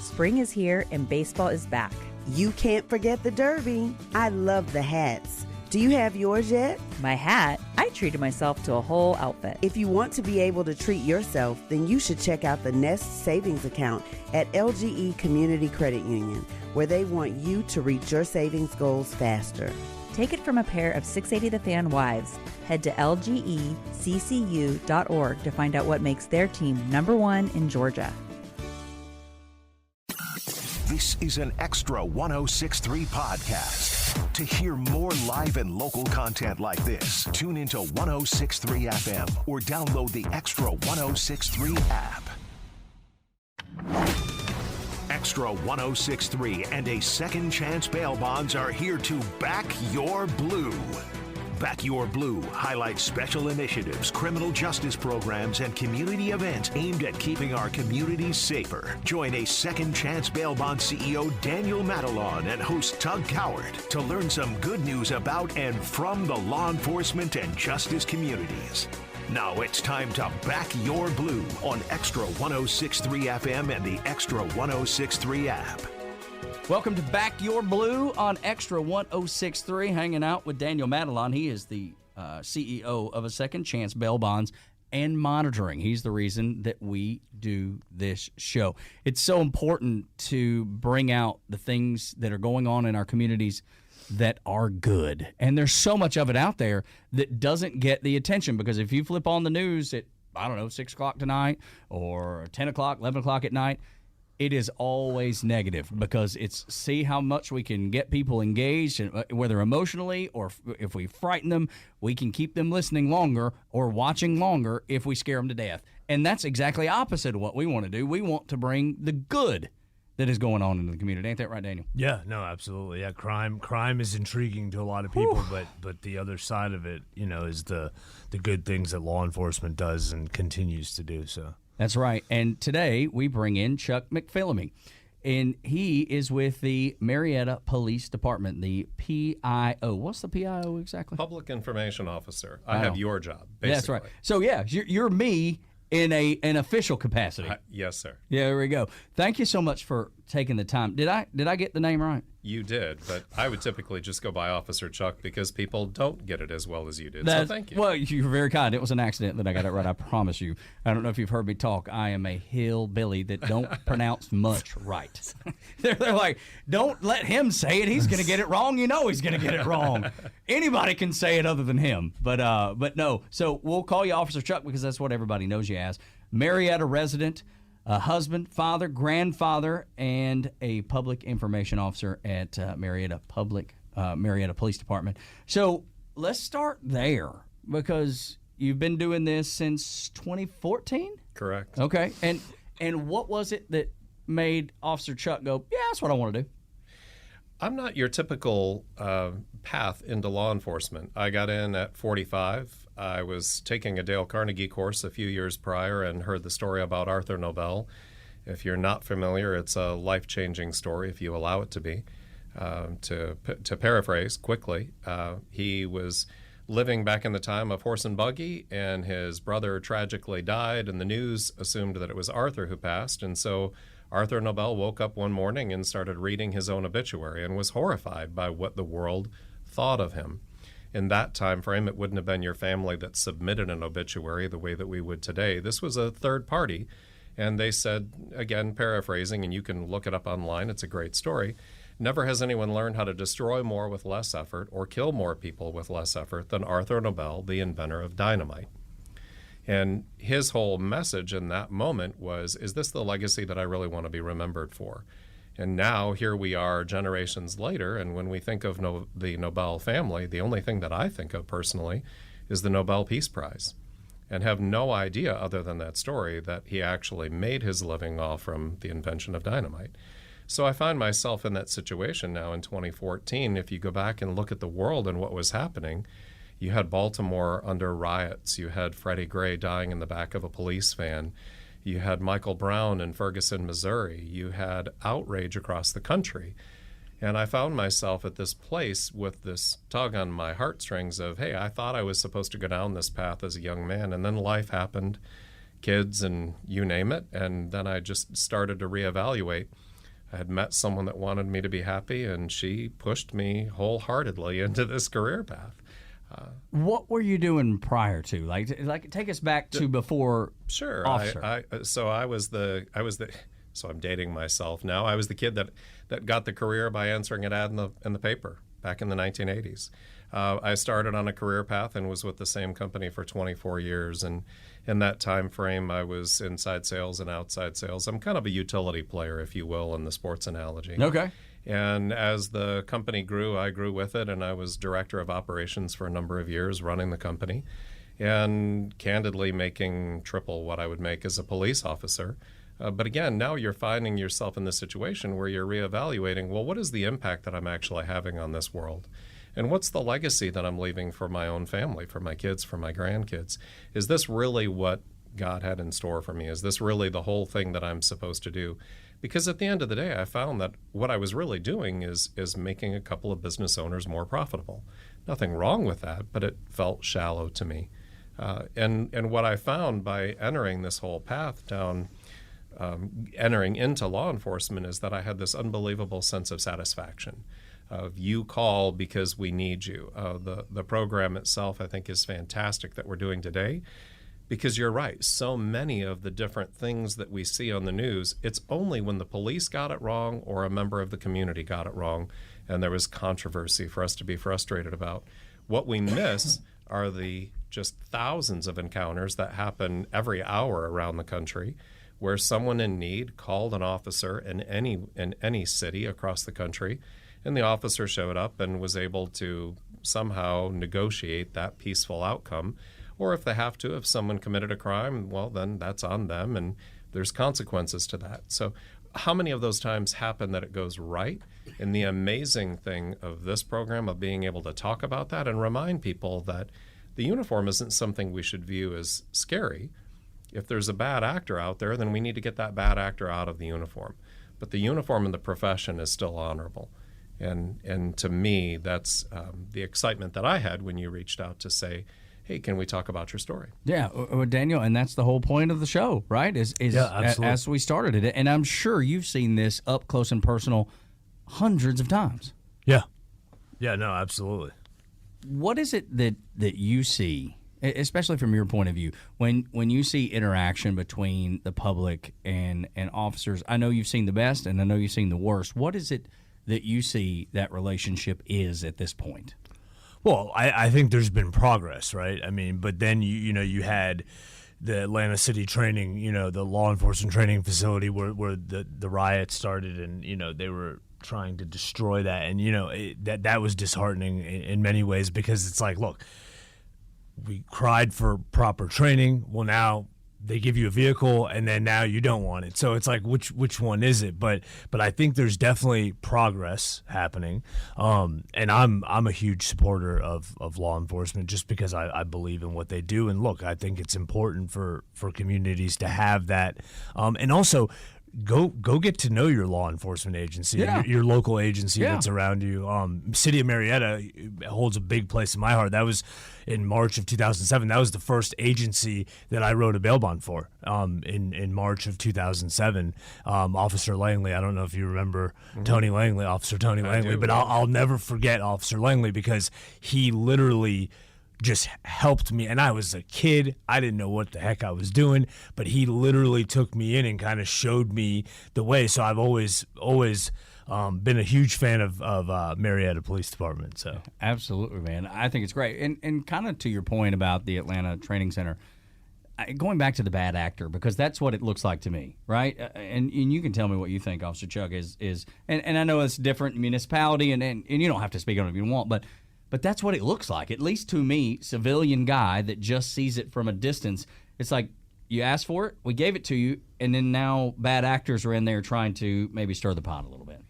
Spring is here and baseball is back. You can't forget the Derby. I love the hats. Do you have yours yet? My hat? I treated myself to a whole outfit. If you want to be able to treat yourself, then you should check out the Nest Savings Account at LGE Community Credit Union, where they want you to reach your savings goals faster. Take it from a pair of 680 The Fan wives. Head to lgeccu.org to find out what makes their team #1 in Georgia. This is an Extra 106.3 podcast. To hear more live and local content like this, tune into 106.3 FM or download the Extra 106.3 app. Extra 106.3 and a Second Chance Bail Bonds are here to back your blue. Back Your Blue highlights special initiatives, criminal justice programs, and community events aimed at keeping our communities safer. Join a Second Chance Bail Bond CEO Daniel Matalon and host Tug Coward to learn some good news about and from the law enforcement and justice communities. Now it's time to back your blue on Extra 106.3 FM and the Extra 106.3 app. Welcome to Back Your Blue on Extra 106.3, hanging out with Daniel Matalon. He is the CEO of a Second Chance Bail Bonds and Monitoring. He's the reason that we do this show. It's so important to bring out the things that are going on in our communities that are good. And there's so much of it out there that doesn't get the attention, because if you flip on the news at, 6 o'clock tonight or 10 o'clock, 11 o'clock at night, it is always negative, because it's see how much we can get people engaged, whether emotionally or if we frighten them, we can keep them listening longer or watching longer if we scare them to death. And that's exactly opposite of what we want to do. We want to bring the good that is going on in the community. Ain't that right, Daniel? Yeah, no, absolutely. Yeah, crime is intriguing to a lot of people, but the other side of it, is the good things that law enforcement does and continues to do. So that's right. And today we bring in Chuck McPhilamy, and he is with the Marietta Police Department, the PIO. What's the PIO exactly? Public Information Officer. I have your job, basically. That's right. So yeah, you're me in an official capacity. Yes, sir. Yeah, there we go. Thank you so much for taking the time. Did I get the name right? You did, but I would typically just go by Officer Chuck because people don't get it as well as you did. So thank you. Well, you're very kind. It was an accident that I got it right, I promise you. I don't know if you've heard me talk. I am a hillbilly that don't pronounce much right. They're like, don't let him say it. He's going to get it wrong. You know he's going to get it wrong. Anybody can say it other than him. But no. So we'll call you Officer Chuck because that's what everybody knows you as. Marietta resident, a husband, father, grandfather, and a public information officer at Marietta Police Department. So let's start there, because you've been doing this since 2014? Correct. Okay. And what was it that made Officer Chuck go, yeah, that's what I want to do? I'm not your typical path into law enforcement. I got in at 45. I was taking a Dale Carnegie course a few years prior and heard the story about Arthur Nobel. If you're not familiar, it's a life-changing story, if you allow it to be. To paraphrase quickly, he was living back in the time of horse and buggy, and his brother tragically died, and the news assumed that it was Arthur who passed. And so Arthur Nobel woke up one morning and started reading his own obituary and was horrified by what the world thought of him. In that time frame, it wouldn't have been your family that submitted an obituary the way that we would today. This was a third party, and they said, again, paraphrasing, and you can look it up online, it's a great story, never has anyone learned how to destroy more with less effort or kill more people with less effort than Arthur Nobel, the inventor of dynamite. And his whole message in that moment was, is this the legacy that I really want to be remembered for? And now here we are generations later, and when we think of the Nobel family, the only thing that I think of personally is the Nobel Peace Prize, and have no idea other than that story that he actually made his living off from the invention of dynamite. So I find myself in that situation now in 2014. If you go back and look at the world and what was happening, you had Baltimore under riots, you had Freddie Gray dying in the back of a police van, you had Michael Brown in Ferguson, Missouri. You had outrage across the country. And I found myself at this place with this tug on my heartstrings of, hey, I thought I was supposed to go down this path as a young man. And then life happened, kids and you name it. And then I just started to reevaluate. I had met someone that wanted me to be happy, and she pushed me wholeheartedly into this career path. What were you doing prior to? Like take us back to before. Sure. Officer. So I'm dating myself now. I was the kid that got the career by answering an ad in the paper back in the 1980s. I started on a career path and was with the same company for 24 years. And in that time frame, I was inside sales and outside sales. I'm kind of a utility player, if you will, in the sports analogy. Okay. And as the company grew, I grew with it, and I was director of operations for a number of years, running the company, and candidly making triple what I would make as a police officer. But again, now you're finding yourself in this situation where you're reevaluating, well, what is the impact that I'm actually having on this world? And what's the legacy that I'm leaving for my own family, for my kids, for my grandkids? Is this really what God had in store for me? Is this really the whole thing that I'm supposed to do? Because at the end of the day, I found that what I was really doing is making a couple of business owners more profitable. Nothing wrong with that, but it felt shallow to me. And what I found by entering this whole path down, entering into law enforcement, is that I had this unbelievable sense of satisfaction. Of you call because we need you. The program itself, I think, is fantastic that we're doing today, because you're right. So many of the different things that we see on the news, it's only when the police got it wrong or a member of the community got it wrong, and there was controversy for us to be frustrated about. What we miss are the just thousands of encounters that happen every hour around the country, where someone in need called an officer in any city across the country, and the officer showed up and was able to somehow negotiate that peaceful outcome. Or if they have to, if someone committed a crime, well, then that's on them, and there's consequences to that. So how many of those times happen that it goes right? And the amazing thing of this program, of being able to talk about that and remind people that the uniform isn't something we should view as scary. If there's a bad actor out there, then we need to get that bad actor out of the uniform. But the uniform in the profession is still honorable. And to me, that's the excitement that I had when you reached out to say, hey, can we talk about your story? Yeah, Daniel, and that's the whole point of the show, right? As we started it. And I'm sure you've seen this up close and personal hundreds of times. Yeah. Yeah, no, absolutely. What is it that you see, especially from your point of view, when you see interaction between the public and officers? I know you've seen the best, and I know you've seen the worst. What is it that you see that relationship is at this point? Well, I think there's been progress, right? I mean, but then you had the Atlanta City training, the law enforcement training facility where the riot started, and they were trying to destroy that, and that was disheartening in many ways, because it's like, look, we cried for proper training. Well, now they give you a vehicle, and then now you don't want it. So it's like, which one is it? But I think there's definitely progress happening, and I'm a huge supporter of law enforcement, just because I believe in what they do. And look, I think it's important for communities to have that, and also go get to know your law enforcement agency, your local agency that's around you. City of Marietta holds a big place in my heart. That was in March of 2007. That was the first agency that I wrote a bail bond for, in March of 2007. Officer Langley, I don't know if you remember Tony Langley, Officer Tony Langley, but I'll never forget Officer Langley, because he literally just helped me. And I was a kid. I didn't know what the heck I was doing, but he literally took me in and kind of showed me the way. So I've always been a huge fan of Marietta Police Department. So absolutely, man. I think it's great. And kind of to your point about the Atlanta Training Center, going back to the bad actor, because that's what it looks like to me, right? And you can tell me what you think, Officer Chuck, is and I know it's different municipality, and you don't have to speak on it if you want, but that's what it looks like, at least to me, civilian guy that just sees it from a distance. It's like, you asked for it, we gave it to you, and then now bad actors are in there trying to maybe stir the pot a little bit.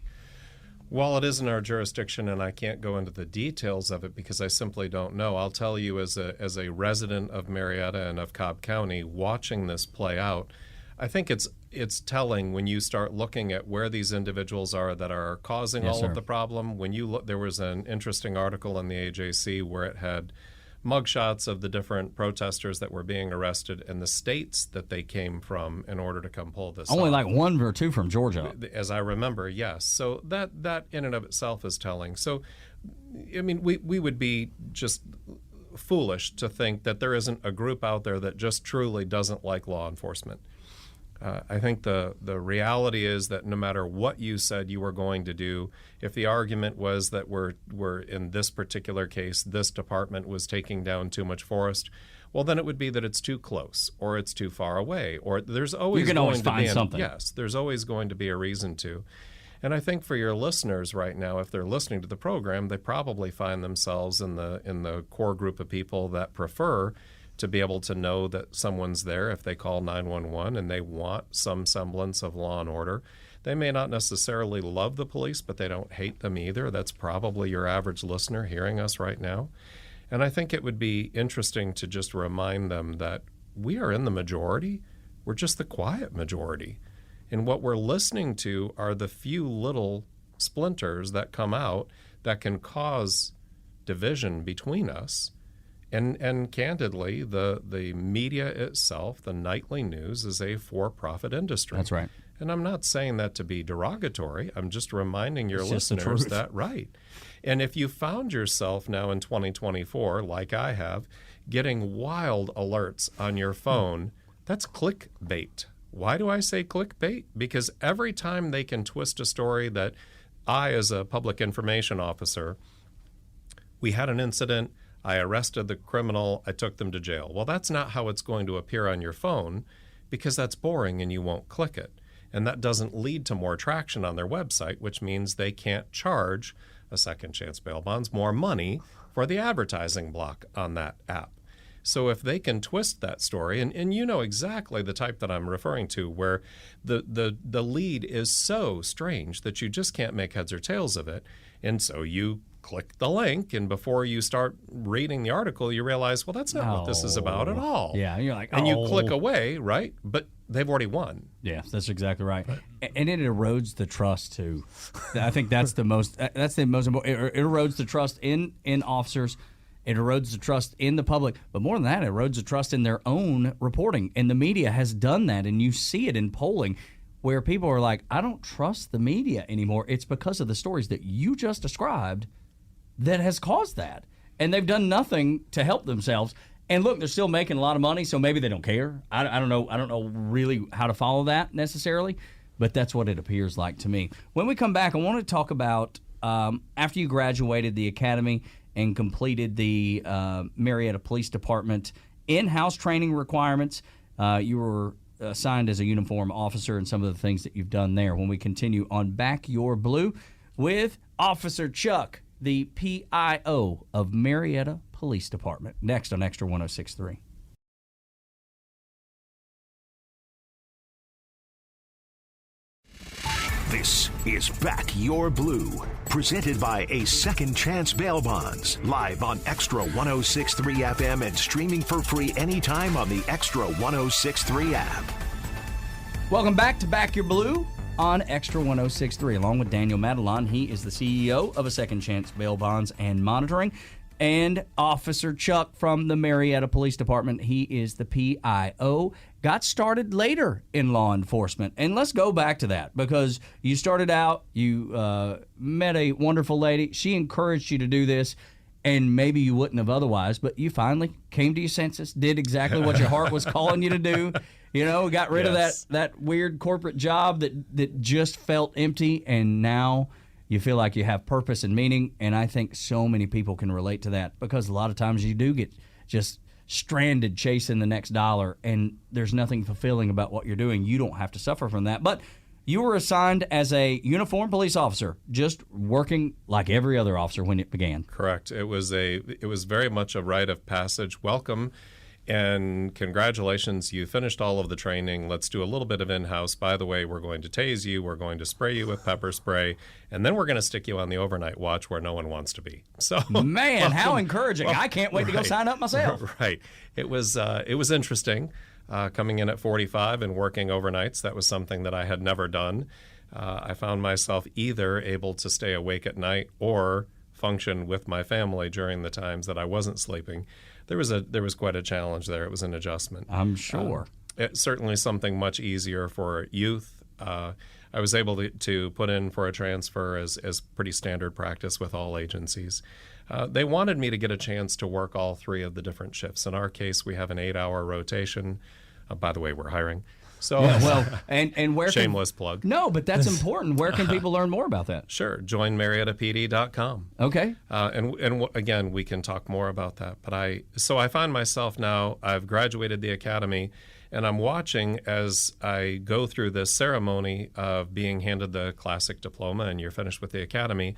Well, it isn't our jurisdiction, and I can't go into the details of it because I simply don't know. I'll tell you, as a resident of Marietta and of Cobb County, watching this play out, I think it's telling when you start looking at where these individuals are that are causing all of the problem. When you look, there was an interesting article in the AJC where it had mugshots of the different protesters that were being arrested and the states that they came from in order to come pull this Only off. like one or two from Georgia. As I remember, yes. So that in and of itself is telling. So, I mean, we would be just foolish to think that there isn't a group out there that just truly doesn't like law enforcement. I think the reality is that no matter what you said you were going to do, if the argument was that we're in this particular case, this department was taking down too much forest, well, then it would be that it's too close or it's too far away, or there's always you can always find something. Yes, there's always going to be a reason to. And I think for your listeners right now, if they're listening to the program, they probably find themselves in the core group of people that prefer to be able to know that someone's there if they call 911 and they want some semblance of law and order. They may not necessarily love the police, but they don't hate them either. That's probably your average listener hearing us right now. And I think it would be interesting to just remind them that we are in the majority. We're just the quiet majority. And what we're listening to are the few little splinters that come out that can cause division between us. And candidly, the media itself, the nightly news, is a for-profit industry. That's right. And I'm not saying that to be derogatory. I'm just reminding your listeners that, right. And if you found yourself now in 2024, like I have, getting wild alerts on your phone, that's clickbait. Why do I say clickbait? Because every time they can twist a story that I, as a public information officer, we had an incident, I arrested the criminal, I took them to jail. Well, that's not how it's going to appear on your phone, because that's boring and you won't click it. And that doesn't lead to more traction on their website, which means they can't charge a second chance bail bonds more money for the advertising block on that app. So if they can twist that story, and you know exactly the type that I'm referring to, where the lead is so strange that you just can't make heads or tails of it, and so you click the link, and before you start reading the article, you realize, well, that's not what this is about at all. Yeah, you're like, and you click away, right? But they've already won. Yeah, that's exactly right. And it erodes the trust too. I think that's the most important. It erodes the trust in officers. It erodes the trust in the public. But more than that, it erodes the trust in their own reporting. And the media has done that, and you see it in polling where people are like, I don't trust the media anymore. It's because of the stories that you just described that has caused that. And they've done nothing to help themselves. And look, they're still making a lot of money, so maybe they don't care. I don't know. I don't know really how to follow that necessarily, but that's what it appears like to me. When we come back, I want to talk about after you graduated the academy and completed the Marietta Police Department in-house training requirements, you were assigned as a uniform officer and some of the things that you've done there. When we continue on Back Your Blue with Officer Chuck, the PIO of Marietta Police Department. Next on Extra 106.3. This is Back Your Blue, presented by A Second Chance Bail Bonds, live on Extra 106.3 FM and streaming for free anytime on the Extra 106.3 app. Welcome back to Back Your Blue on Extra 106.3, along with Daniel Madelon. He is the CEO of A Second Chance Bail Bonds and Monitoring. And Officer Chuck from the Marietta Police Department, he is the PIO. Got started later in law enforcement. And let's go back to that, because you started out, you met a wonderful lady. She encouraged you to do this, and maybe you wouldn't have otherwise, but you finally came to your senses, did exactly what your heart was calling you to do. You know, got rid of that weird corporate job that just felt empty, and now you feel like you have purpose and meaning. And I think so many people can relate to that, because a lot of times you do get just stranded chasing the next dollar, and there's nothing fulfilling about what you're doing. You don't have to suffer from that. But you were assigned as a uniformed police officer, just working like every other officer when it began. Correct. It was very much a rite of passage. Welcome. And congratulations, you finished all of the training. Let's do a little bit of in-house. By the way, we're going to tase you. We're going to spray you with pepper spray. And then we're going to stick you on the overnight watch where no one wants to be. So, man, how encouraging. I can't wait to go sign up myself. Right. It was interesting coming in at 45 and working overnights. That was something that I had never done. I found myself either able to stay awake at night or function with my family during the times that I wasn't sleeping. there was quite a challenge there. It was an adjustment. I'm sure. It's certainly something much easier for youth. I was able to put in for a transfer as pretty standard practice with all agencies. They wanted me to get a chance to work all 3 of the different shifts. In our case, we have an 8-hour rotation. By the way, we're hiring. So, and where shameless plug. No, but that's important. Where can people learn more about that? Sure. Join MariettaPD.com. Okay. And again, we can talk more about that. But I find myself now, I've graduated the academy, and I'm watching as I go through this ceremony of being handed the classic diploma and you're finished with the academy.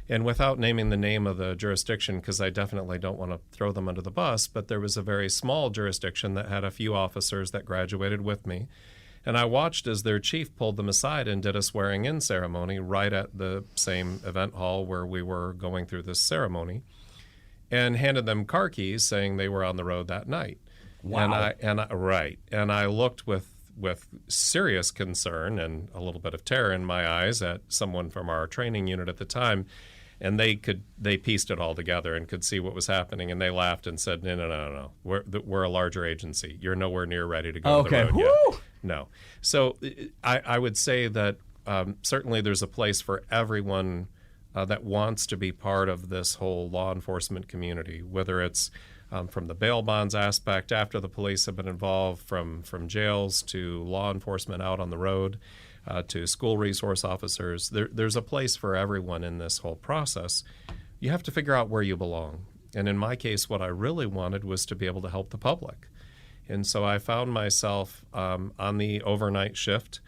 And without naming the name of the jurisdiction, because I definitely don't want to throw them under the bus, but there was a very small jurisdiction that had a few officers that graduated with me. And I watched as their chief pulled them aside and did a swearing-in ceremony right at the same event hall where we were going through this ceremony, and handed them car keys saying they were on the road that night. Wow. And I looked with serious concern and a little bit of terror in my eyes at someone from our training unit at the time, and they pieced it all together and could see what was happening, and they laughed and said, no, we're a larger agency. You're nowhere near ready to go to the road yet. No. So I would say that certainly there's a place for everyone that wants to be part of this whole law enforcement community, whether it's from the bail bonds aspect after the police have been involved, from jails to law enforcement out on the road, to school resource officers. There's a place for everyone in this whole process. You have to figure out where you belong. And in my case, what I really wanted was to be able to help the public. And so I found myself on the overnight shift,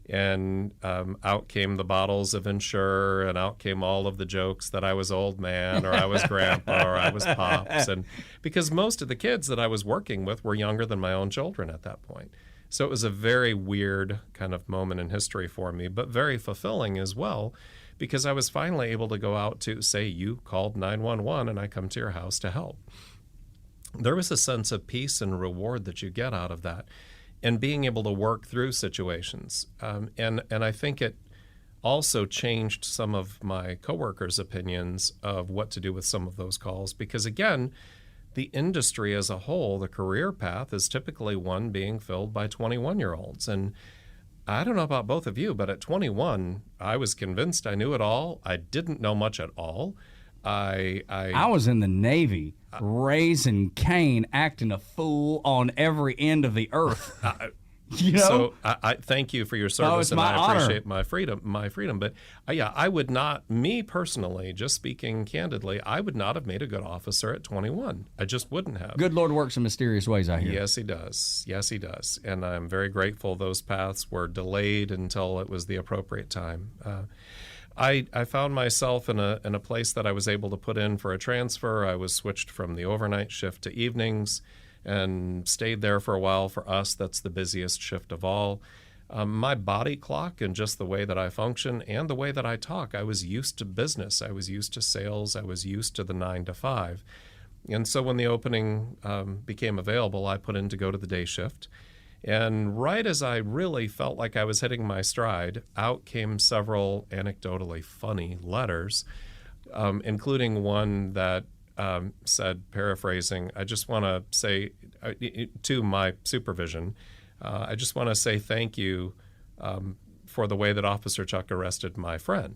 and out came the bottles of Ensure, and out came all of the jokes that I was old man, or I was grandpa, or I was pops. And because most of the kids that I was working with were younger than my own children at that point. So it was a very weird kind of moment in history for me, but very fulfilling as well, because I was finally able to go out to say, you called 911 and I come to your house to help. There was a sense of peace and reward that you get out of that, and being able to work through situations. And I think it also changed some of my coworkers' opinions of what to do with some of those calls, because again, the industry as a whole, the career path, is typically one being filled by 21-year-olds. And I don't know about both of you, but at 21, I was convinced I knew it all. I didn't know much at all. I was in the Navy, raising Cain, acting a fool on every end of the earth. You know? So I thank you for your service, and I appreciate my freedom. But yeah, I would not, me personally, just speaking candidly, I would not have made a good officer at 21. I just wouldn't have. Good Lord works in mysterious ways, I hear. Yes, he does. Yes, he does. And I'm very grateful those paths were delayed until it was the appropriate time. I found myself in a place that I was able to put in for a transfer. I was switched from the overnight shift to evenings and stayed there for a while. For us, that's the busiest shift of all. My body clock and just the way that I function and the way that I talk, I was used to business. I was used to sales. I was used to the 9 to 5. And so when the opening became available, I put in to go to the day shift. And right as I really felt like I was hitting my stride, out came several anecdotally funny letters, including one that said, paraphrasing, I just want to say to my supervision, I just want to say thank you for the way that Officer Chuck arrested my friend.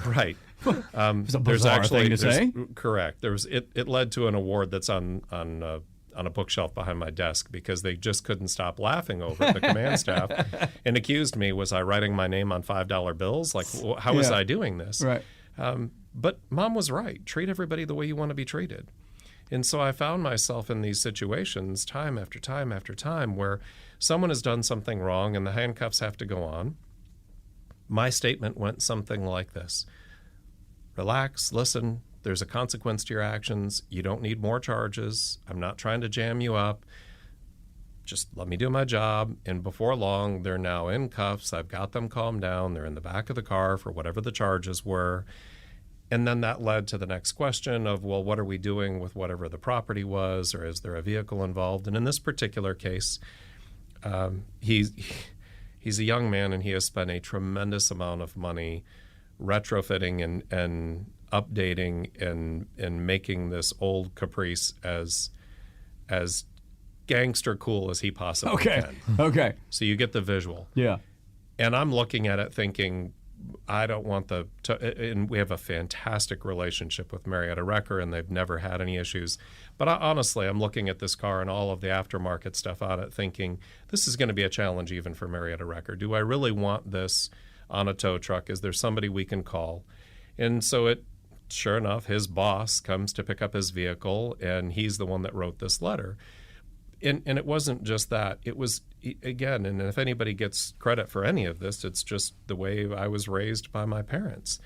Right. It's a bizarre thing to say. Correct. It led to an award that's on a bookshelf behind my desk, because they just couldn't stop laughing over it, the command staff, and accused me, was I writing my name on $5 bills? Like, how was I doing this? Right. But Mom was right. Treat everybody the way you want to be treated. And so I found myself in these situations time after time after time where someone has done something wrong and the handcuffs have to go on. My statement went something like this: relax, listen, there's a consequence to your actions. You don't need more charges. I'm not trying to jam you up. Just let me do my job. And before long, they're now in cuffs. I've got them calmed down. They're in the back of the car for whatever the charges were. And then that led to the next question of, well, what are we doing with whatever the property was, or is there a vehicle involved? And in this particular case, he's a young man, and he has spent a tremendous amount of money retrofitting and updating and making this old Caprice as as gangster cool as he possibly can. Okay. So you get the visual. Yeah. And I'm looking at it thinking, I don't want and we have a fantastic relationship with Marietta Wrecker, and they've never had any issues. But honestly, I'm looking at this car and all of the aftermarket stuff on it thinking, this is going to be a challenge even for Marietta Wrecker. Do I really want this on a tow truck? Is there somebody we can call? And so sure enough, his boss comes to pick up his vehicle, and he's the one that wrote this letter. And it wasn't just that. It was, again, and if anybody gets credit for any of this, it's just the way I was raised by my parents.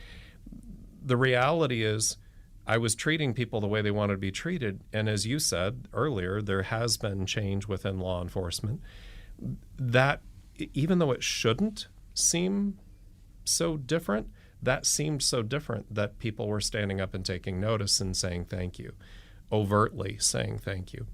The reality is I was treating people the way they wanted to be treated. And as you said earlier, there has been change within law enforcement. That, even though it shouldn't seem so different, that seemed so different that people were standing up and taking notice and saying thank you, overtly saying thank you.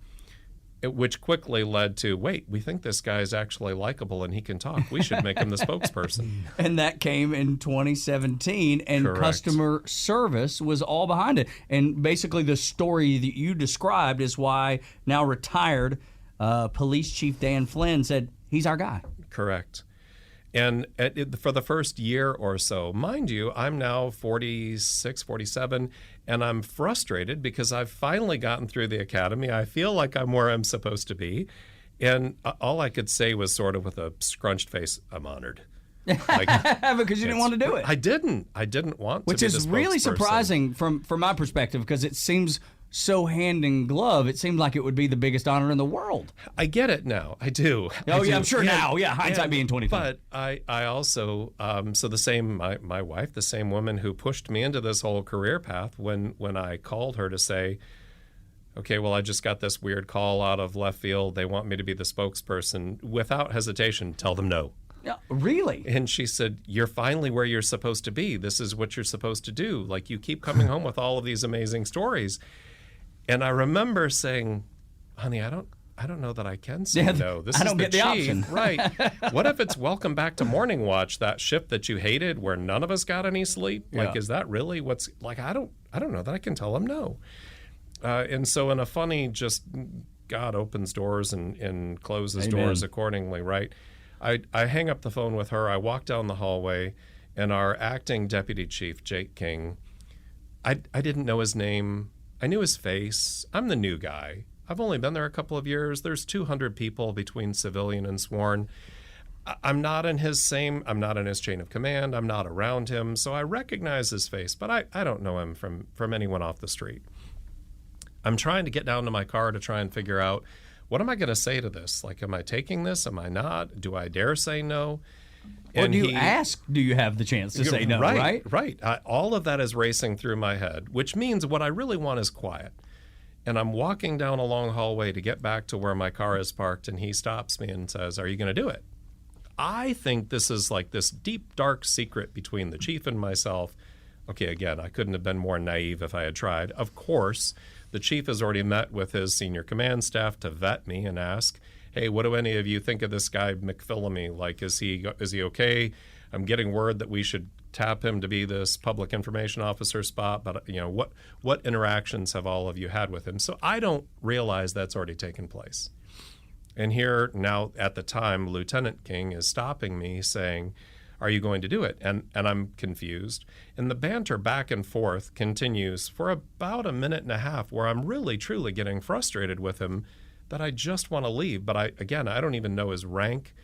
Which quickly led to, wait, we think this guy is actually likable and he can talk. We should make him the spokesperson. And that came in 2017, and Correct. Customer service was all behind it. And basically the story that you described is why now retired Police Chief Dan Flynn said, he's our guy. Correct. And for the first year or so, mind you, I'm now 46, 47, and I'm frustrated because I've finally gotten through the academy. I feel like I'm where I'm supposed to be. And all I could say was sort of with a scrunched face, I'm honored. Like, because you didn't want to do it. I didn't want Which to be the is really spokesperson. surprising from my perspective, because it seems so hand in glove. It seemed like it would be the biggest honor in the world. I get it now. I do. Oh, I yeah, do. I'm sure now. Yeah, hindsight being 2020. But I also, so the same, my wife, the same woman who pushed me into this whole career path, when I called her to say, okay, well, I just got this weird call out of left field. They want me to be the spokesperson. Without hesitation, tell them no. Yeah, really? And she said, you're finally where you're supposed to be. This is what you're supposed to do. Like, you keep coming home with all of these amazing stories. And I remember saying, honey, I don't know that I can say no. This I don't is get the option. Right. What if it's welcome back to Morning Watch, that shift that you hated where none of us got any sleep? Like, Yeah. is that really what's like? I don't know that I can tell them no. And so in a funny, just God opens doors and closes Amen. doors accordingly, right? I hang up the phone with her. I walk down the hallway, and our acting deputy chief, Jake King, I didn't know his name. I knew his face. I'm the new guy. I've only been there a couple of years. There's 200 people between civilian and sworn. I'm not in his chain of command. I'm not around him. So I recognize his face, but I don't know him from anyone off the street. I'm trying to get down to my car to try and figure out, what am I going to say to this? Like, am I taking this? Am I not? Do I dare say no? Or do you ask, do you have the chance to say no, right? Right. All of that is racing through my head, which means what I really want is quiet. And I'm walking down a long hallway to get back to where my car is parked, and he stops me and says, are you going to do it? I think this is like this deep, dark secret between the chief and myself. Okay, again, I couldn't have been more naive if I had tried. Of course, the chief has already met with his senior command staff to vet me and ask, hey, what do any of you think of this guy McPhilamy? Like, is he okay? I'm getting word that we should tap him to be this public information officer spot, but what interactions have all of you had with him? So I don't realize that's already taken place. And here now, at the time, Lieutenant King is stopping me saying, are you going to do it? And I'm confused. And the banter back and forth continues for about a minute and a half, where I'm really, truly getting frustrated with him that I just want to leave. But I don't even know his rank.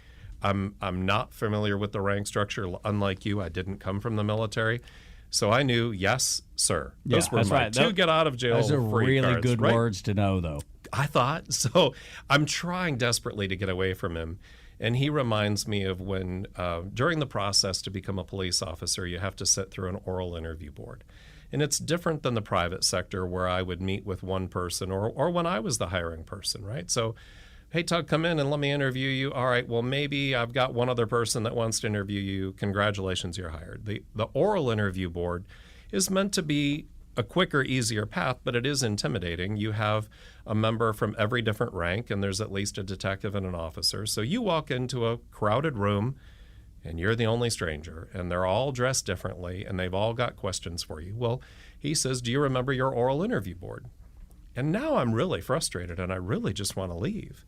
I'm not familiar with the rank structure. Unlike you, I didn't come from the military. So I knew, yes, sir. Those were my two get out of jail free Those are really cards, good right? words to know, though. I thought. So I'm trying desperately to get away from him. And he reminds me of when, during the process to become a police officer, you have to sit through an oral interview board. And it's different than the private sector, where I would meet with one person or when I was the hiring person, right? So, hey, Tug, come in and let me interview you. All right, well, maybe I've got one other person that wants to interview you. Congratulations, you're hired. The oral interview board is meant to be a quicker, easier path, but it is intimidating. You have a member from every different rank, and there's at least a detective and an officer. So you walk into a crowded room, and you're the only stranger, and they're all dressed differently, and they've all got questions for you. Well, he says, do you remember your oral interview board? And now I'm really frustrated and I really just want to leave.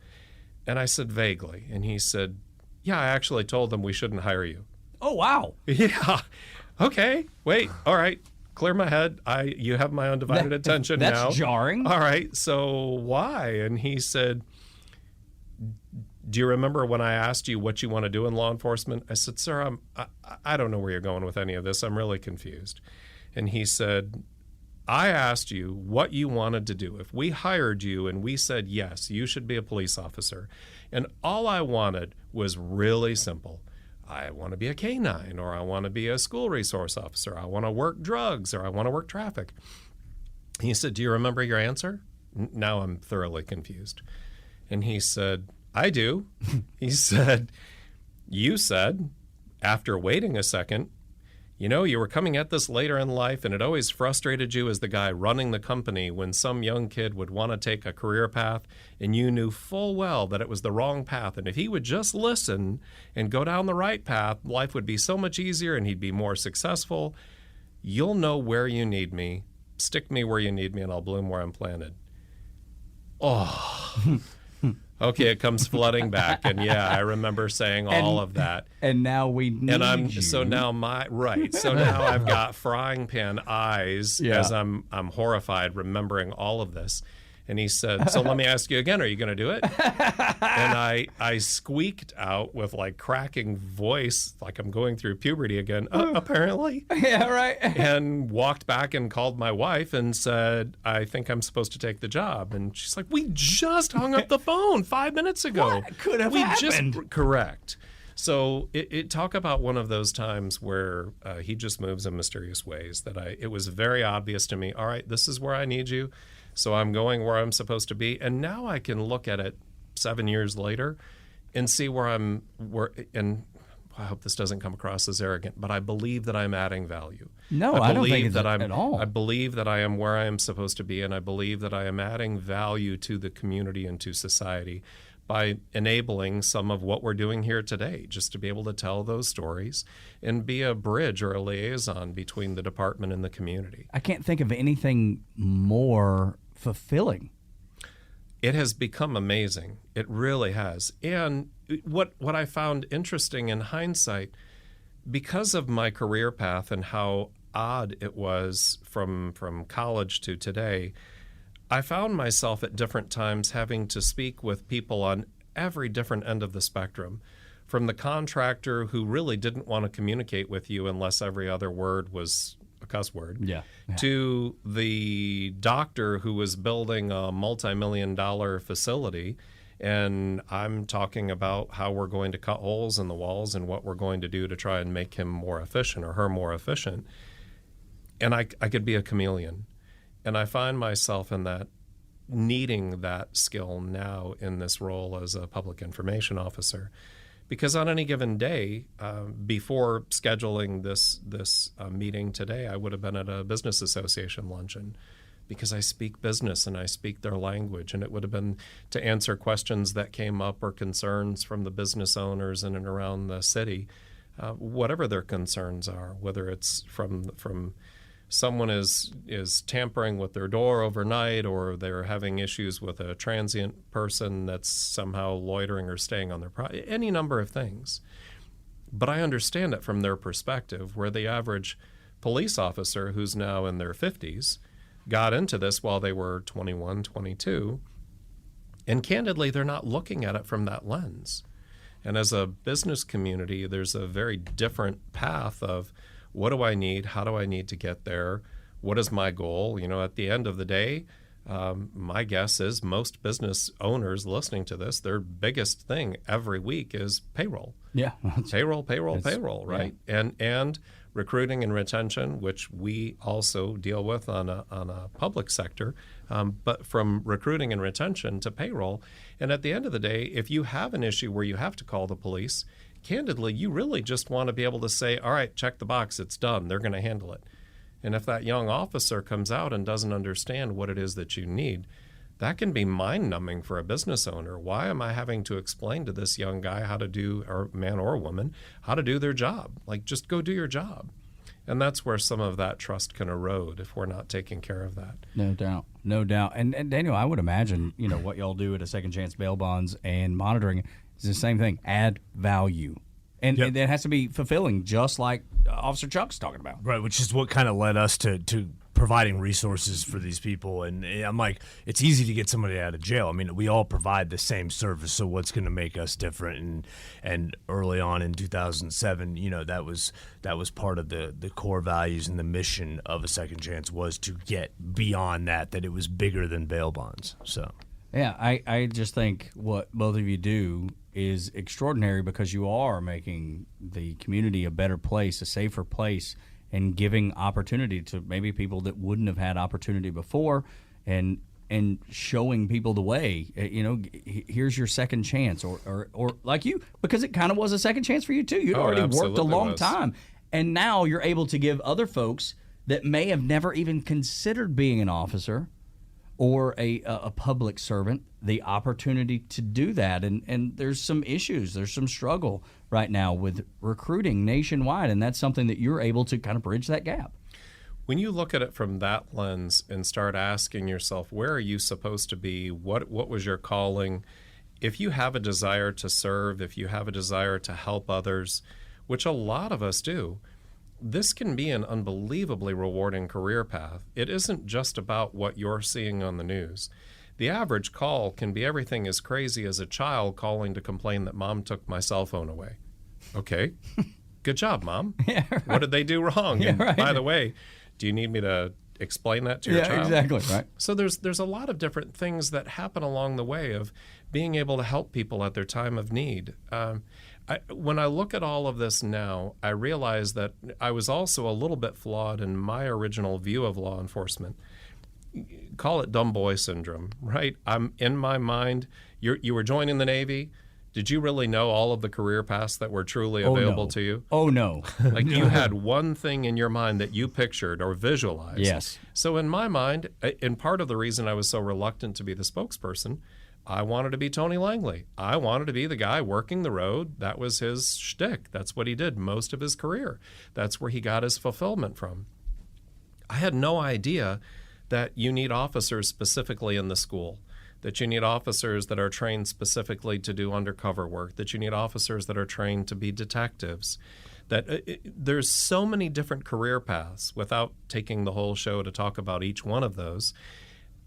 And I said, vaguely. And he said, yeah, I actually told them we shouldn't hire you. Oh, wow. Yeah. Okay. Wait. All right. Clear my head. You have my undivided attention that's now. That's jarring. All right. So why? And he said, do you remember when I asked you what you want to do in law enforcement? I said, sir, I don't know where you're going with any of this. I'm really confused. And he said, I asked you what you wanted to do. If we hired you and we said, yes, you should be a police officer, and all I wanted was really simple. I want to be a K-9, or I want to be a school resource officer. I want to work drugs, or I want to work traffic. He said, do you remember your answer? Now I'm thoroughly confused. And he said, I do. He said, you said, after waiting a second, you know, you were coming at this later in life, and it always frustrated you as the guy running the company when some young kid would want to take a career path, and you knew full well that it was the wrong path. And if he would just listen and go down the right path, life would be so much easier and he'd be more successful. You'll know where you need me. Stick me where you need me, and I'll bloom where I'm planted. Oh. Okay, it comes flooding back, and yeah, I remember saying all of that. And now we need you. So now So now I've got frying pan eyes as I'm horrified, remembering all of this. And he said, so let me ask you again, are you going to do it? And I squeaked out with like cracking voice, like I'm going through puberty again, apparently. Yeah, right. And walked back and called my wife and said, I think I'm supposed to take the job. And she's like, we just hung up the phone 5 minutes ago. What could have happened? Correct. So it talk about one of those times where he just moves in mysterious ways that it was very obvious to me, all right, this is where I need you. So I'm going where I'm supposed to be. And now I can look at it 7 years later and see and I hope this doesn't come across as arrogant, but I believe that I'm adding value. No, I don't think it's at all. I believe that I am where I am supposed to be, and I believe that I am adding value to the community and to society by enabling some of what we're doing here today, just to be able to tell those stories and be a bridge or a liaison between the department and the community. I can't think of anything more fulfilling. It has become amazing. It really has. And what I found interesting in hindsight, because of my career path and how odd it was from college to today, I found myself at different times having to speak with people on every different end of the spectrum, from the contractor who really didn't want to communicate with you unless every other word was a cuss word, to the doctor who was building a multi-million-dollar facility. And I'm talking about how we're going to cut holes in the walls and what we're going to do to try and make him more efficient or her more efficient. And I could be a chameleon. And I find myself in that, needing that skill now in this role as a public information officer. Because on any given day, before scheduling this meeting today, I would have been at a business association luncheon, because I speak business and I speak their language. And it would have been to answer questions that came up or concerns from the business owners in and around the city, whatever their concerns are, whether it's from someone is tampering with their door overnight, or they're having issues with a transient person that's somehow loitering or staying on their property, any number of things. But I understand it from their perspective, where the average police officer who's now in their 50s got into this while they were 21, 22, and candidly, they're not looking at it from that lens. And as a business community, there's a very different path of, what do I need? How do I need to get there? What is my goal? You know, at the end of the day, my guess is most business owners listening to this, their biggest thing every week is payroll. Yeah. Payroll, right? Yeah. And recruiting and retention, which we also deal with on a public sector, but from recruiting and retention to payroll. And at the end of the day, if you have an issue where you have to call the police, candidly, you really just want to be able to say, all right, check the box, it's done, they're going to handle it. And if that young officer comes out and doesn't understand what it is that you need, that can be mind-numbing for a business owner. Why am I having to explain to this young guy how to do, or man or woman, how to do their job? Like, just go do your job. And that's where some of that trust can erode if we're not taking care of that. No doubt. No doubt. And Daniel, I would imagine, what y'all do at a second chance bail bonds and monitoring is the same thing. Add value. And, Yep. and it has to be fulfilling, just like Officer Chuck's talking about. Right, which is what kind of led us to providing resources for these people. And I'm like, it's easy to get somebody out of jail. I mean, we all provide the same service, so what's going to make us different? And early on in 2007, that was part of the core values and the mission of a second chance was to get beyond that it was bigger than bail bonds. So Yeah, I just think what both of you do is extraordinary because you are making the community a better place, a safer place, and giving opportunity to maybe people that wouldn't have had opportunity before, and showing people the way. Here's your second chance, or like you, because it kind of was a second chance for you too. You'd already worked a long time, and now you're able to give other folks that may have never even considered being an officer or a public servant the opportunity to do that. And there's some issues, there's some struggle right now with recruiting nationwide, and that's something that you're able to kind of bridge that gap. When you look at it from that lens and start asking yourself, where are you supposed to be? What was your calling? If you have a desire to serve, if you have a desire to help others, which a lot of us do, this can be an unbelievably rewarding career path. It isn't just about what you're seeing on the news. The average call can be everything as crazy as a child calling to complain that mom took my cell phone away. Okay, good job, Mom. Yeah, right. What did they do wrong? Yeah, And right. by the way, do you need me to explain that to your child? Exactly, right. So there's a lot of different things that happen along the way of being able to help people at their time of need. When I look at all of this now, I realize that I was also a little bit flawed in my original view of law enforcement. Call it dumb boy syndrome, right? I'm in my mind, you were joining the Navy. Did you really know all of the career paths that were truly available to you? Oh, no. Like you had one thing in your mind that you pictured or visualized. Yes. So in my mind, and part of the reason I was so reluctant to be the spokesperson, I wanted to be Tony Langley. I wanted to be the guy working the road. That was his shtick. That's what he did most of his career. That's where he got his fulfillment from. I had no idea that you need officers specifically in the school, that you need officers that are trained specifically to do undercover work, that you need officers that are trained to be detectives, that there's so many different career paths without taking the whole show to talk about each one of those,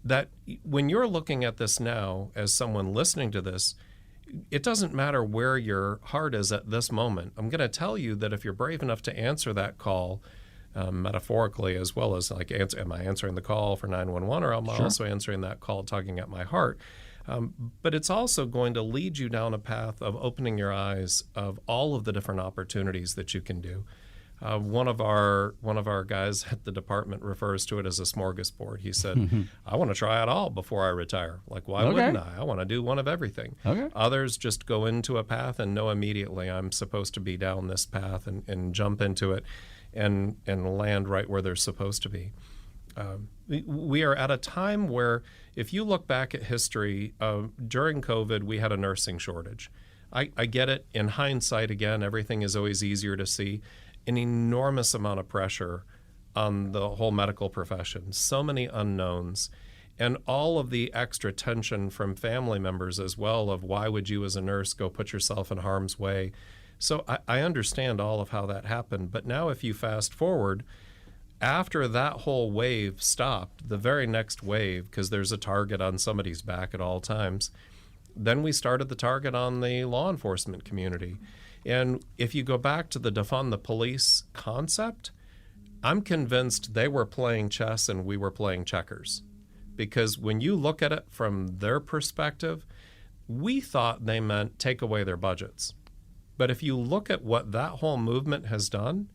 that when you're looking at this now as someone listening to this, it doesn't matter where your heart is at this moment. I'm going to tell you that if you're brave enough to answer that call, metaphorically as well as like, am I answering the call for 911 or am I also answering that call tugging at my heart? But it's also going to lead you down a path of opening your eyes of all of the different opportunities that you can do. One of our guys at the department refers to it as a smorgasbord. He said, I want to try it all before I retire. Like, why wouldn't I? I want to do one of everything. Okay. Others just go into a path and know immediately I'm supposed to be down this path and jump into it and land right where they're supposed to be. We are at a time where if you look back at history, during COVID, we had a nursing shortage. I get it. In hindsight, again, everything is always easier to see. An enormous amount of pressure on the whole medical profession, so many unknowns, and all of the extra tension from family members as well of why would you as a nurse go put yourself in harm's way. So I understand all of how that happened. But now if you fast forward, after that whole wave stopped, the very next wave, because there's a target on somebody's back at all times, then we started the target on the law enforcement community. And if you go back to the defund the police concept, I'm convinced they were playing chess and we were playing checkers. Because when you look at it from their perspective, we thought they meant take away their budgets. But if you look at what that whole movement has done,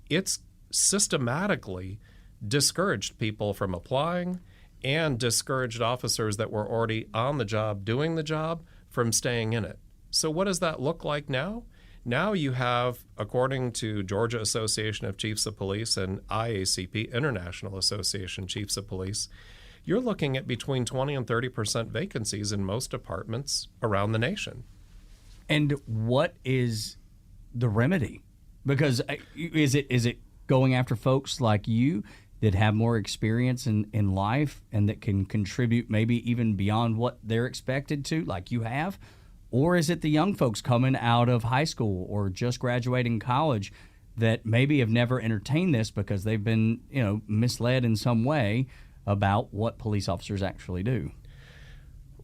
it's systematically discouraged people from applying and discouraged officers that were already on the job doing the job from staying in it. So what does that look like now? Now you have, according to Georgia Association of Chiefs of Police and IACP, International Association Chiefs of Police, you're looking at between 20 and 30% vacancies in most departments around the nation. And what is the remedy? Because is it going after folks like you that have more experience in life and that can contribute maybe even beyond what they're expected to, like you have? Or is it the young folks coming out of high school or just graduating college that maybe have never entertained this because they've been, misled in some way about what police officers actually do?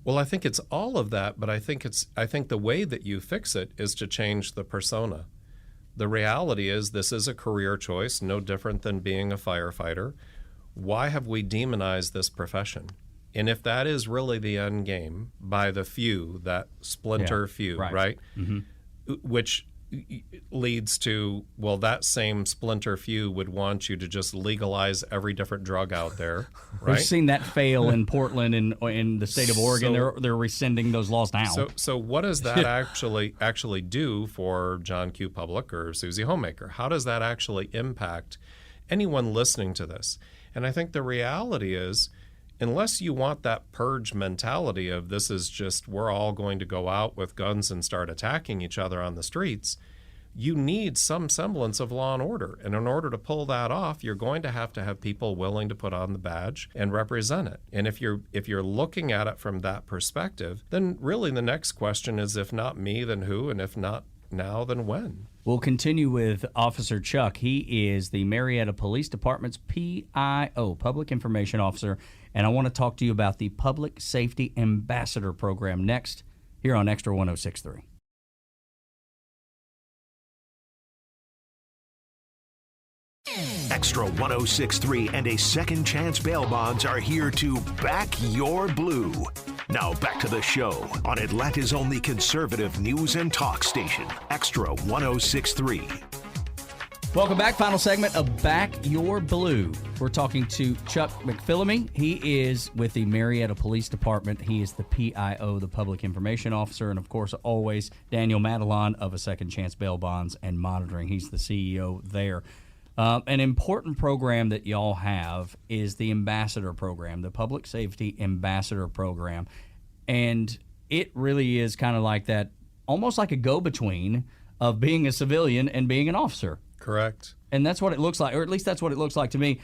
Well, I think it's all of that, but I think the way that you fix it is to change the persona. The reality is this is a career choice, no different than being a firefighter. Why have we demonized this profession? And if that is really the end game by the few, that splinter few, right? Mm-hmm. Which leads to, well, that same splinter few would want you to just legalize every different drug out there, right? We've seen that fail in Portland and in the state of Oregon. They're rescinding those laws now. So what does that actually do for John Q. Public or Susie Homemaker? How does that actually impact anyone listening to this? And I think the reality is, unless you want that purge mentality of this is just we're all going to go out with guns and start attacking each other on the streets, you need some semblance of law and order. And in order to pull that off, you're going to have people willing to put on the badge and represent it. And if you're looking at it from that perspective, then really the next question is, if not me, then who? And if not now, then when? We'll continue with Officer Chuck. He is the Marietta Police Department's PIO, Public Information Officer, and I want to talk to you about the Public Safety Ambassador Program next here on Extra 106.3. Extra 106.3 and a second chance bail bonds are here to back your blue. Now back to the show on Atlanta's only conservative news and talk station, Extra 106.3. Welcome back. Final segment of Back Your Blue. We're talking to Chuck McPhilamy. He is with the Marietta Police Department. He is the PIO, the Public Information Officer, and of course, always Daniel Madelon of a Second Chance Bail Bonds and Monitoring. He's the CEO there. An important program that y'all have is the Ambassador Program, the Public Safety Ambassador Program. And it really is kind of like that, almost like a go-between of being a civilian and being an officer. Correct. And that's what it looks like, or at least that's what it looks like to me.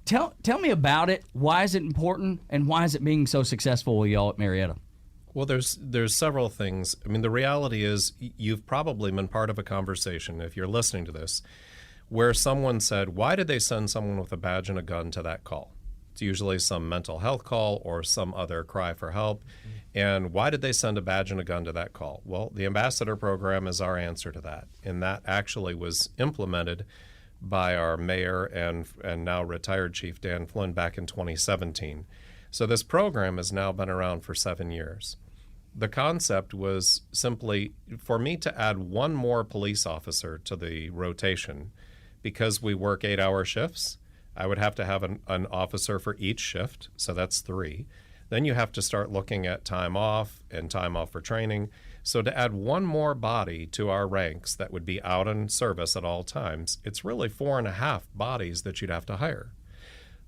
Tell me about it. Why is it important, and why is it being so successful with y'all at Marietta? Well, there's several things. I mean, the reality is you've probably been part of a conversation, if you're listening to this, where someone said, why did they send someone with a badge and a gun to that call? It's usually some mental health call or some other cry for help. And why did they send a badge and a gun to that call? Well, the Ambassador Program is our answer to that. And that actually was implemented by our mayor and now retired Chief Dan Flynn back in 2017. So this program has now been around for 7 years. The concept was simply for me to add one more police officer to the rotation. Because we work 8-hour shifts, I would have to have an officer for each shift, so that's 3. Then you have to start looking at time off and time off for training. So to add one more body to our ranks that would be out in service at all times, it's really 4.5 bodies that you'd have to hire.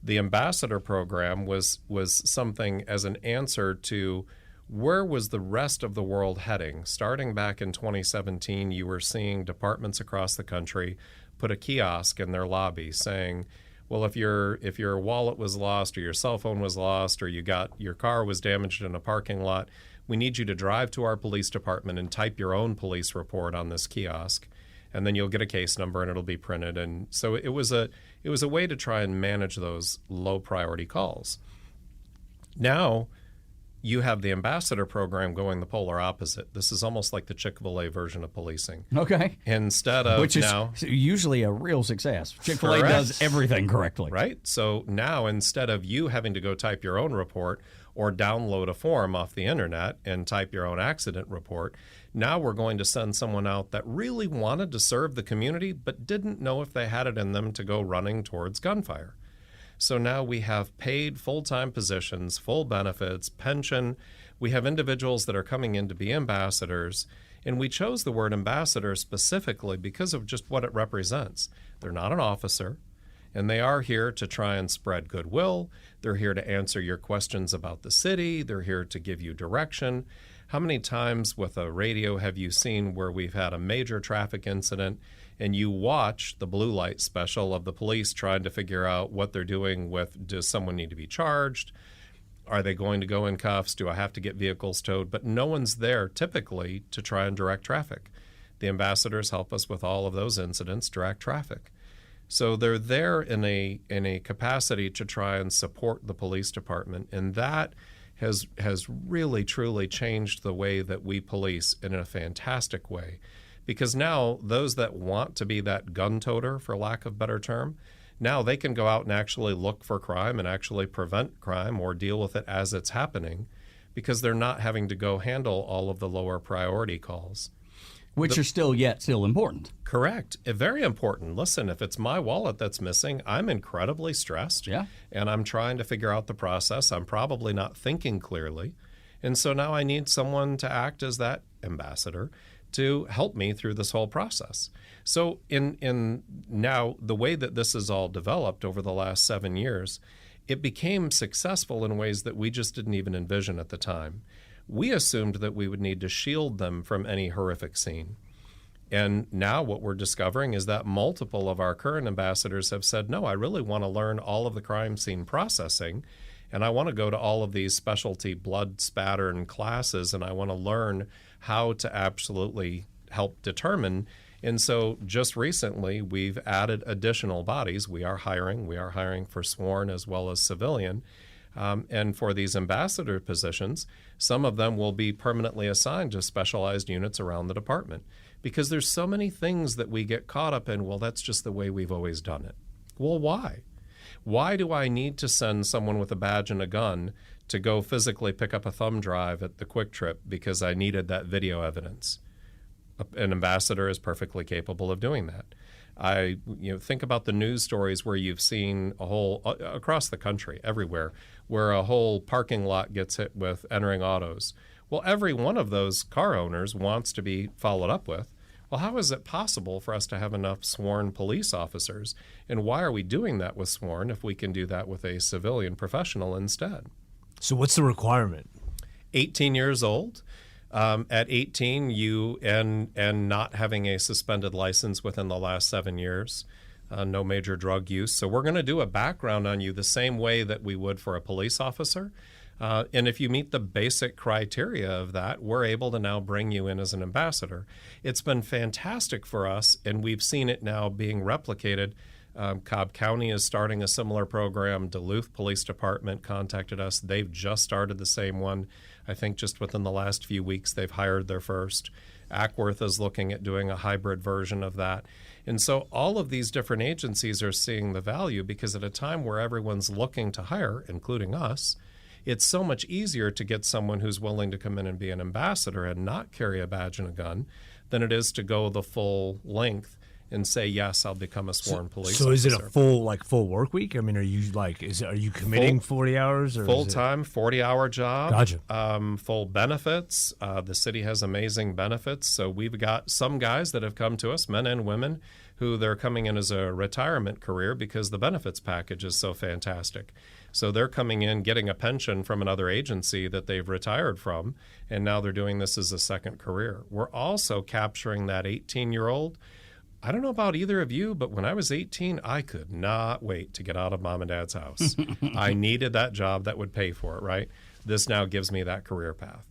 The Ambassador Program was something as an answer to where was the rest of the world heading. Starting back in 2017, you were seeing departments across the country put a kiosk in their lobby saying, well, if your wallet was lost or your cell phone was lost or your car was damaged in a parking lot, we need you to drive to our police department and type your own police report on this kiosk, and then you'll get a case number and it'll be printed. And so it was a way to try and manage those low priority calls. Now you have the Ambassador Program going the polar opposite. This is almost like the Chick-fil-A version of policing. Okay. Instead of Which is now, usually a real success. Chick-fil-A correct. does everything correctly. Right? So now instead of you having to go type your own report or download a form off the internet and type your own accident report, now we're going to send someone out that really wanted to serve the community but didn't know if they had it in them to go running towards gunfire. So now we have paid full-time positions, full benefits, pension. We have individuals that are coming in to be ambassadors. And we chose the word ambassador specifically because of just what it represents. They're not an officer, and they are here to try and spread goodwill. They're here to answer your questions about the city. They're here to give you direction. How many times with a radio have you seen where we've had a major traffic incident and you watch the blue light special of the police trying to figure out what they're doing with, does someone need to be charged? Are they going to go in cuffs? Do I have to get vehicles towed? But no one's there typically to try and direct traffic. The ambassadors help us with all of those incidents, direct traffic. So they're there in a capacity to try and support the police department, and that has really truly changed the way that we police in a fantastic way. Because now those that want to be that gun toter, for lack of a better term, now they can go out and actually look for crime and actually prevent crime or deal with it as it's happening, because they're not having to go handle all of the lower priority calls. Which are still important. Correct. Very important. Listen, if it's my wallet that's missing, I'm incredibly stressed. Yeah. And I'm trying to figure out the process. I'm probably not thinking clearly. And so now I need someone to act as that ambassador to help me through this whole process. So in now the way that this has all developed over the last 7 years, it became successful in ways that we just didn't even envision at the time. We assumed that we would need to shield them from any horrific scene. And now what we're discovering is that multiple of our current ambassadors have said, no, I really want to learn all of the crime scene processing, and I want to go to all of these specialty blood spattern classes, and I want to learn how to absolutely help determine. And so just recently, we've added additional bodies. We are hiring for sworn as well as civilian. And for these ambassador positions, some of them will be permanently assigned to specialized units around the department, because there's so many things that we get caught up in. Well, that's just the way we've always done it. Well, why? Why do I need to send someone with a badge and a gun to go physically pick up a thumb drive at the Quick Trip because I needed that video evidence? An ambassador is perfectly capable of doing that. Think about the news stories where you've seen a whole, across the country, everywhere, where a whole parking lot gets hit with entering autos. Well, every one of those car owners wants to be followed up with. Well, how is it possible for us to have enough sworn police officers? And why are we doing that with sworn if we can do that with a civilian professional instead? So what's the requirement? 18 years old. At 18, you and not having a suspended license within the last 7 years, no major drug use. So we're going to do a background on you the same way that we would for a police officer. And if you meet the basic criteria of that, we're able to now bring you in as an ambassador. It's been fantastic for us, and we've seen it now being replicated. Cobb County is starting a similar program. Duluth Police Department contacted us. They've just started the same one. I think just within the last few weeks, they've hired their first. Ackworth is looking at doing a hybrid version of that. And so all of these different agencies are seeing the value, because at a time where everyone's looking to hire, including us, it's so much easier to get someone who's willing to come in and be an ambassador and not carry a badge and a gun than it is to go the full length and say, yes, I'll become a sworn police officer. So is it a full work week? I mean, are you committing 40 hours? Or full-time, 40-hour job. Gotcha. Full benefits. The city has amazing benefits. So we've got some guys that have come to us, men and women, who they're coming in as a retirement career because the benefits package is so fantastic. So they're coming in, getting a pension from another agency that they've retired from, and now they're doing this as a second career. We're also capturing that 18-year-old. I don't know about either of you, but when I was 18, I could not wait to get out of mom and dad's house. I needed that job that would pay for it, right? This now gives me that career path.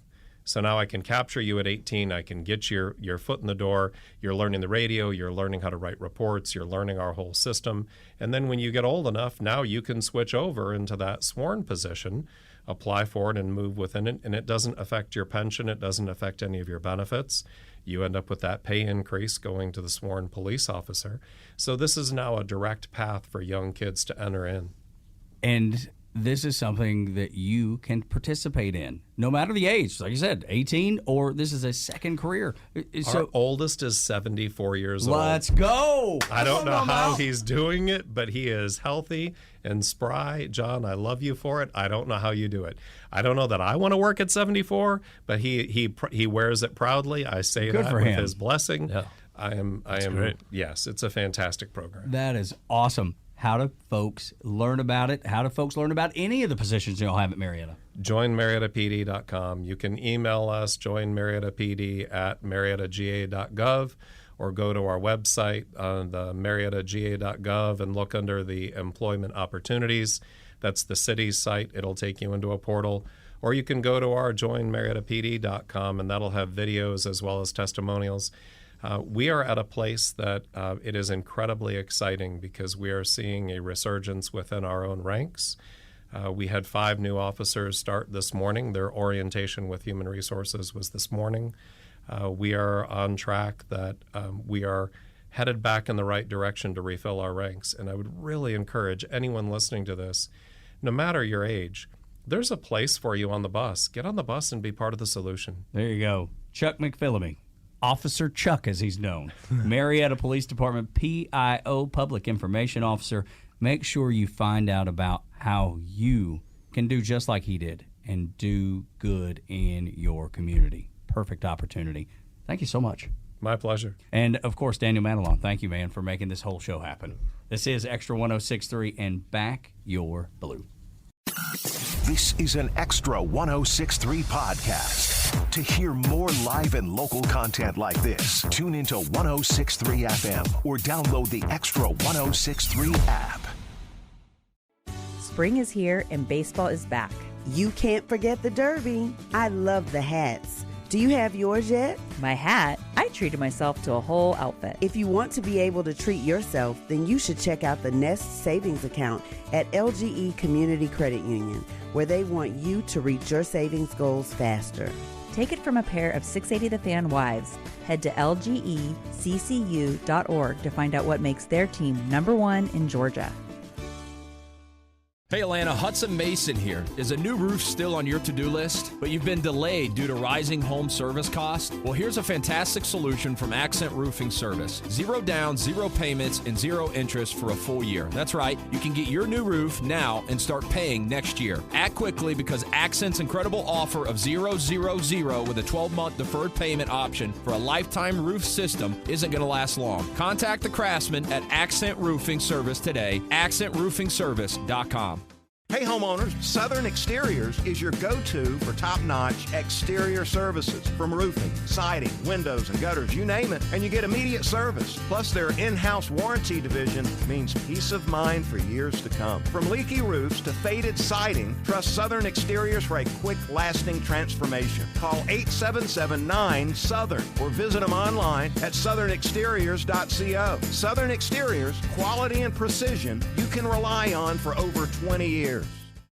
So now I can capture you at 18. I can get your foot in the door. You're learning the radio. You're learning how to write reports. You're learning our whole system. And then when you get old enough, now you can switch over into that sworn position, apply for it, and move within it. And it doesn't affect your pension. It doesn't affect any of your benefits. You end up with that pay increase going to the sworn police officer. So this is now a direct path for young kids to enter in. And this is something that you can participate in, no matter the age. Like you said, 18, or this is a second career. So, our oldest is 74 years old. Let's go. I don't know how he's doing it, but he is healthy and spry. John, I love you for it. I don't know how you do it. I don't know that I want to work at 74, but he wears it proudly. I say Good that for with him. His blessing. Yeah. I am great. Yes, it's a fantastic program. That is awesome. How do folks learn about it? How do folks learn about any of the positions you'll have at Marietta? JoinMariettaPD.com. You can email us, joinmariettapd@mariettagA.gov, or go to our website on the mariettaga.gov and look under the employment opportunities. That's the city's site. It'll take you into a portal. Or you can go to our joinmariettapd.com, and that'll have videos as well as testimonials. We are at a place that it is incredibly exciting because we are seeing a resurgence within our own ranks. We had 5 new officers start this morning. Their orientation with Human Resources was this morning. We are on track that we are headed back in the right direction to refill our ranks. And I would really encourage anyone listening to this, no matter your age, there's a place for you on the bus. Get on the bus and be part of the solution. There you go. Chuck McPhilamy, Officer Chuck as he's known, Marietta Police Department PIO, Public Information Officer. Make sure you find out about how you can do just like he did and do good in your community. Perfect opportunity. Thank you so much. My pleasure. And, of course, Daniel Madelon, thank you, man, for making this whole show happen. This is Extra 106.3 and Back Your Blue. This is an Extra 106.3 podcast. To hear more live and local content like this, tune into 106.3 FM or download the Extra 106.3 app. Spring is here and baseball is back. You can't forget the Derby. I love the hats. Do you have yours yet? My hat? I treated myself to a whole outfit. If you want to be able to treat yourself, then you should check out the Nest Savings Account at LGE Community Credit Union, where they want you to reach your savings goals faster. Take it from a pair of 680 The Fan wives. Head to lgeccu.org to find out what makes their team #1 in Georgia. Hey Atlanta, Hudson Mason here. Is a new roof still on your to-do list, but you've been delayed due to rising home service costs? Well, here's a fantastic solution from Accent Roofing Service. 0 down, 0 payments, and 0 interest for a full year. That's right, you can get your new roof now and start paying next year. Act quickly because Accent's incredible offer of 000 with a 12-month deferred payment option for a lifetime roof system isn't going to last long. Contact the craftsman at Accent Roofing Service today, accentroofingservice.com. Hey homeowners, Southern Exteriors is your go-to for top-notch exterior services. From roofing, siding, windows, and gutters, you name it, and you get immediate service. Plus, their in-house warranty division means peace of mind for years to come. From leaky roofs to faded siding, trust Southern Exteriors for a quick, lasting transformation. Call 877-9-SOUTHERN or visit them online at southernexteriors.co. Southern Exteriors, quality and precision you can rely on for over 20 years.